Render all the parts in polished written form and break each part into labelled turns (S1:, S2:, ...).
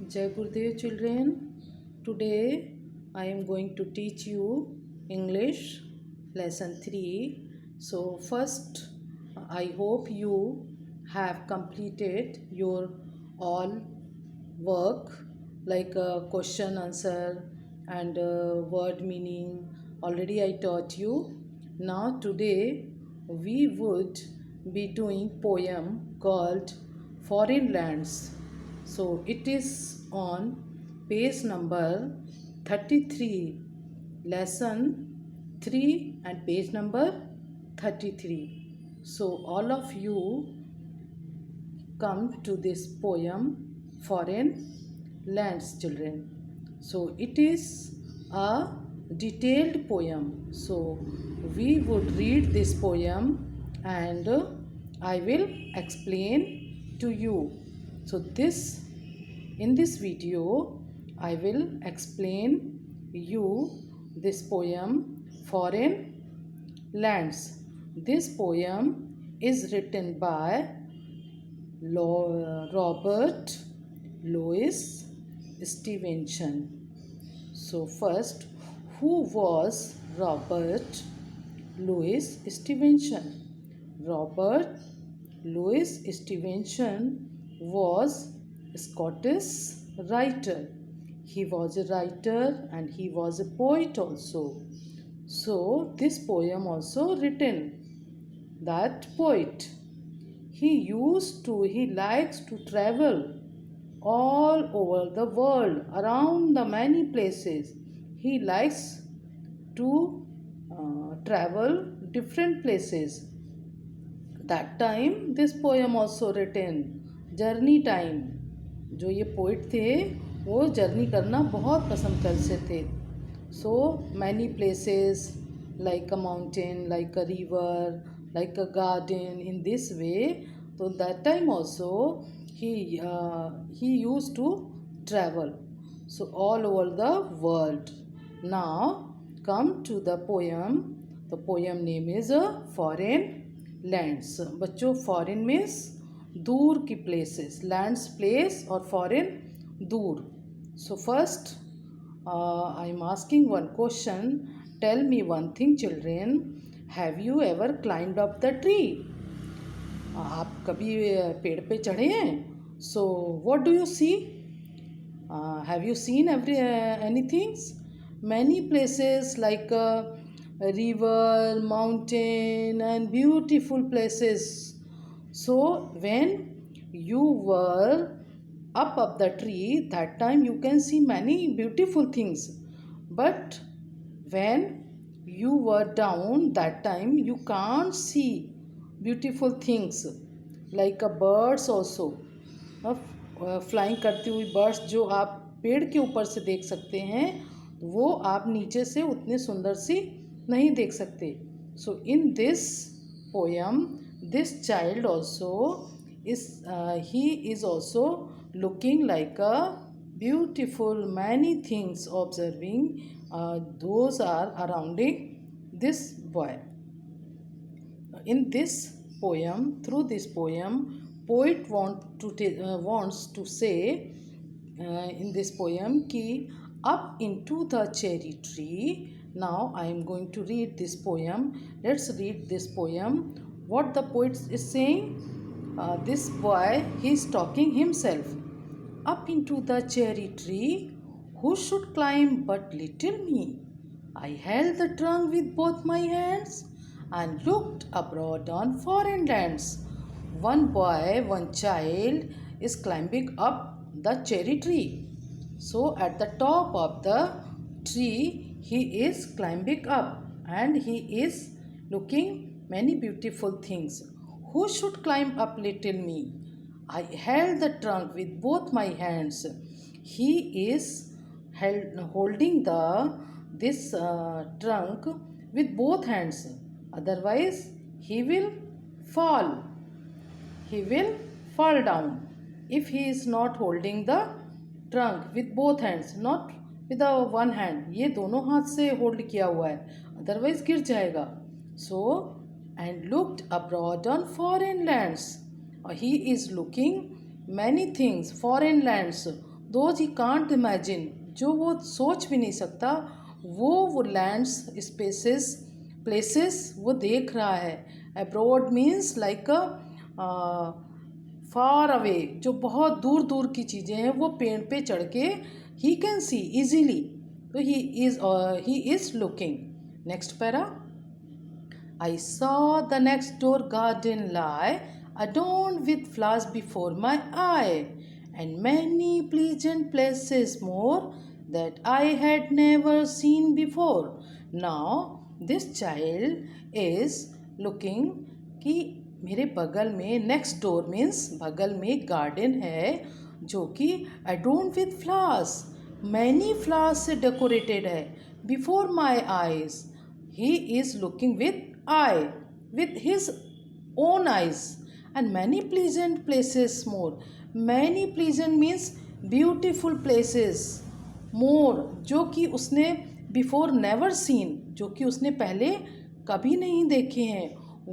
S1: Jai Gurudev children. Today I am going to teach you English lesson 3. So first I hope you have completed your all work like question answer and word meaning already I taught you. Now today we would be doing poem called Foreign Lands. So it is on page number 33, lesson 3 and page number 33. So all of you come to this poem Foreign Lands, children. So it is a detailed poem. So we would read this poem and I will explain to you. So in this video I will explain you this poem Foreign Lands. This poem is written by Robert Louis Stevenson. So first, who was Robert Louis Stevenson? Robert Louis Stevenson was a Scottish writer. He was a writer and he was a poet also. So this poem also written that poet he likes to travel all over the world around the many places. He likes to travel different places. That time this poem also written journey time. जो ये poet थे वो journey करना बहुत पसंद करते थे. So many places like a mountain, like a river, like a garden, in this way. So that time also he used to travel so all over the world. Now come to the poem. The poem name is Foreign Lands. बच्चों foreign means दूर की places, lands place और foreign दूर. So first I am asking one question. Tell me one thing, children. Have you ever climbed up the tree? आप कभी पेड़ पे चढ़े हैं? So what do you see? Have you seen anything? Many places like a river, mountain, and beautiful places. So when you were up the tree, that time you can see many beautiful things. But when you were down, that time you can't see beautiful things like a birds also. Flying करती हुई birds जो आप पेड़ के ऊपर से देख सकते हैं वो आप नीचे से उतनी सुंदर सी नहीं देख सकते. So in this poem this child also he is also looking like a beautiful many things observing those are surrounding this boy. In this poem, through this poem, poet wants to say in this poem ki up into the cherry tree. Now I am going to read this poem. Let's read this poem. What the poet is saying? This boy, he is talking himself. Up into the cherry tree, who should climb but little me? I held the trunk with both my hands and looked abroad on foreign lands. One boy, one child is climbing up the cherry tree. So at the top of the tree, he is climbing up and he is looking many beautiful things. Who should climb up little me? I held the trunk with both my hands. He is holding this trunk with both hands. Otherwise, he will fall. He will fall down if he is not holding the trunk with both hands, not with the one hand. ये दोनों हाथ से hold किया हुआ है, otherwise गिर जाएगा. So and looked abroad on foreign lands. He is looking many things, foreign lands, those he can't imagine, जो वो सोच भी नहीं सकता, वो लैंड्स, स्पेसेस, प्लेसेस वो देख रहा है। अब्रॉड मीन्स लाइक अ फार अवे, जो बहुत दूर दूर की चीज़ें हैं वो पेड़ पे चढ़ के ही कैन सी इजीली, तो he is looking. Next para, I saw the next door garden lie, adorned with flowers before my eye, and many pleasant places more that I had never seen before. Now this child is looking कि मेरे बगल में, next door means बगल में garden है जो कि adorned with flowers, many flowers से डेकोरेटेड है। Before my eyes he is looking with his own eyes, and many pleasant places more. Many pleasant means beautiful places more, जो कि उसने before never seen, जो कि उसने पहले कभी नहीं देखे हैं,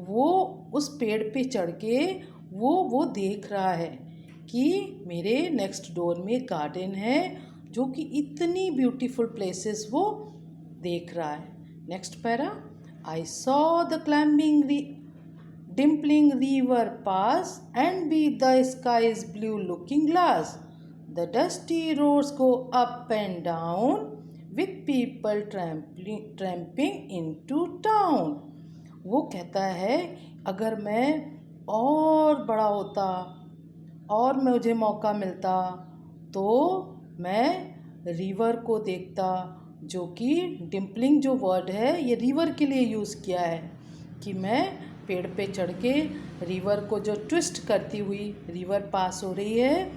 S1: वो उस पेड़ पे चढ़ के वो देख रहा है कि मेरे नेक्स्ट डोर में गार्डन है जो कि इतनी ब्यूटीफुल प्लेसेस वो देख रहा है। Next para, I saw the dimpling river pass, and be the sky's blue looking glass. The dusty roads go up and down, with people tramping into town. वो कहता है अगर मैं और बड़ा होता और मुझे मौका मिलता तो मैं रिवर को देखता, जो कि डिम्पलिंग जो वर्ड है ये रिवर के लिए यूज़ किया है कि मैं पेड़ पे चढ़ के रिवर को जो ट्विस्ट करती हुई रिवर पास हो रही है,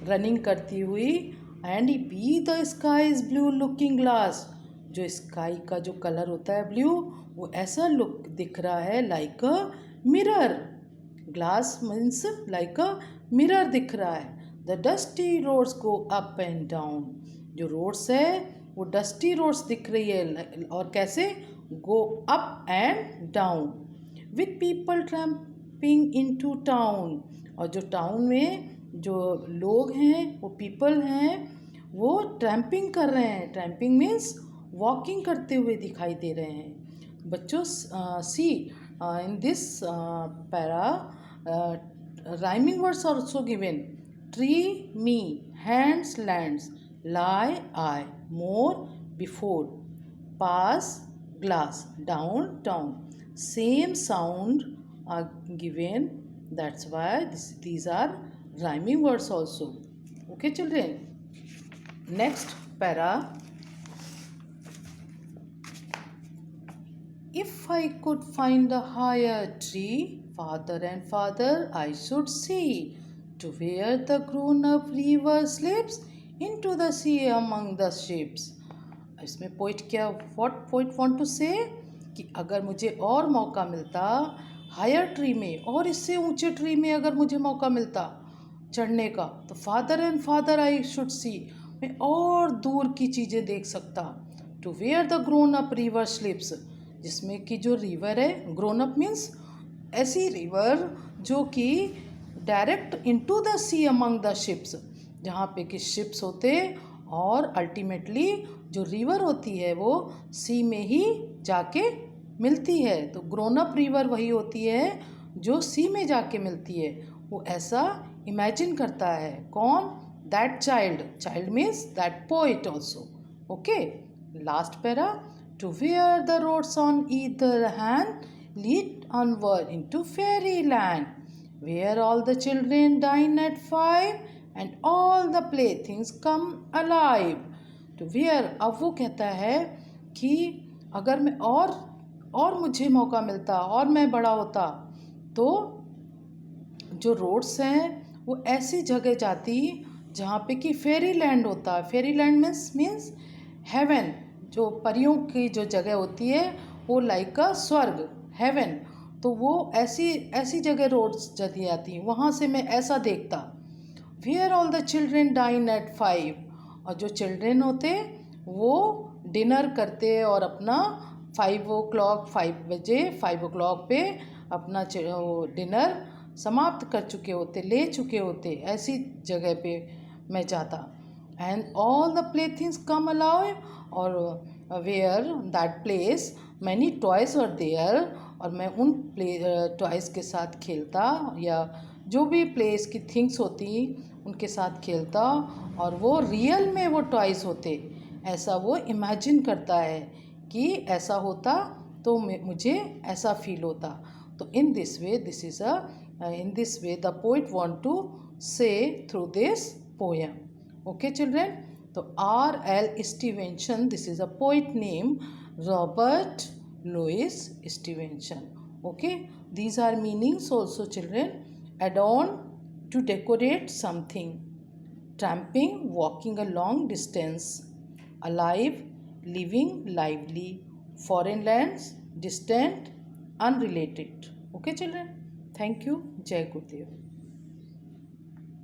S1: रनिंग करती हुई, and be the sky is blue looking glass, जो स्काई का जो कलर होता है ब्लू, वो ऐसा लुक दिख रहा है like a mirror. Glass means like a mirror दिख रहा है। The dusty roads go up and down, जो रोड्स है वो डस्टी रोड्स दिख रही है, और कैसे, go up and down, with people tramping into town, और जो टाउन में जो लोग हैं वो पीपल हैं वो ट्रैम्पिंग कर रहे हैं। ट्रैम्पिंग मीन्स वॉकिंग करते हुए दिखाई दे रहे हैं। बच्चों see in this para rhyming words are also given, tree me, hands lands, lie I, more before, pass glass, down town, same sound are given, that's why these are rhyming words also. Okay children, next para, if I could find a higher tree, father and father I should see, to where the grown up river slips into the sea among the ships. इसमें poet क्या, what poet want to से, कि अगर मुझे और मौका मिलता higher tree में, और इससे ऊंचे ट्री में अगर मुझे मौका मिलता चढ़ने का, तो father and father I should see, मैं और दूर की चीज़ें देख सकता। To where the grown up river slips, जिसमें कि जो रिवर है, ग्रोन अप मीन्स ऐसी रिवर जो कि direct into the sea among the ships, जहाँ पे कि शिप्स होते और अल्टीमेटली जो रिवर होती है वो सी में ही जाके मिलती है। तो ग्रोन अप रिवर वही होती है जो सी में जाके मिलती है, वो ऐसा इमेजिन करता है। कौन, that child, child means that poet also. Okay, last para, to where the roads on either hand lead onward into fairy land, where all the children dine at 5 and all the playthings come alive. To where, अब वो कहता है कि अगर मैं और मुझे मौका मिलता और मैं बड़ा होता तो जो रोड्स हैं वो ऐसी जगह जाती जहाँ पे कि फेरी लैंड होता है। फेरी लैंड मीन्स हेवन, जो परियों की जो जगह होती है वो लाइक अ स्वर्ग, हेवन। तो वो ऐसी जगह रोड्स चली जाती, वहाँ से मैं ऐसा देखता। Where all the children dine at 5, और जो चिल्ड्रेन होते वो डिनर करते और अपना 5 बजे 5 o'clock पे अपना डिनर समाप्त कर चुके होते, ले चुके होते, ऐसी जगह पे मैं जाता। and all the playthings come alive, or where that place many toys were there, और मैं उन टॉयज़ के साथ खेलता, या जो भी प्लेस की थिंग्स होती उनके साथ खेलता, और वो रियल में वो टॉयज़ होते, ऐसा वो इमेजिन करता है कि ऐसा होता तो मुझे ऐसा फील होता. तो in this way the poet want to say through this poem. Okay, children. So R.L. Stevenson, this is a poet named Robert Louis Stevenson. Okay, these are meanings also, children. Adorn, to decorate something. Tramping, walking a long distance. Alive, living, lively. Foreign lands, distant, unrelated. Okay, children. Thank you. Jai Gurudev.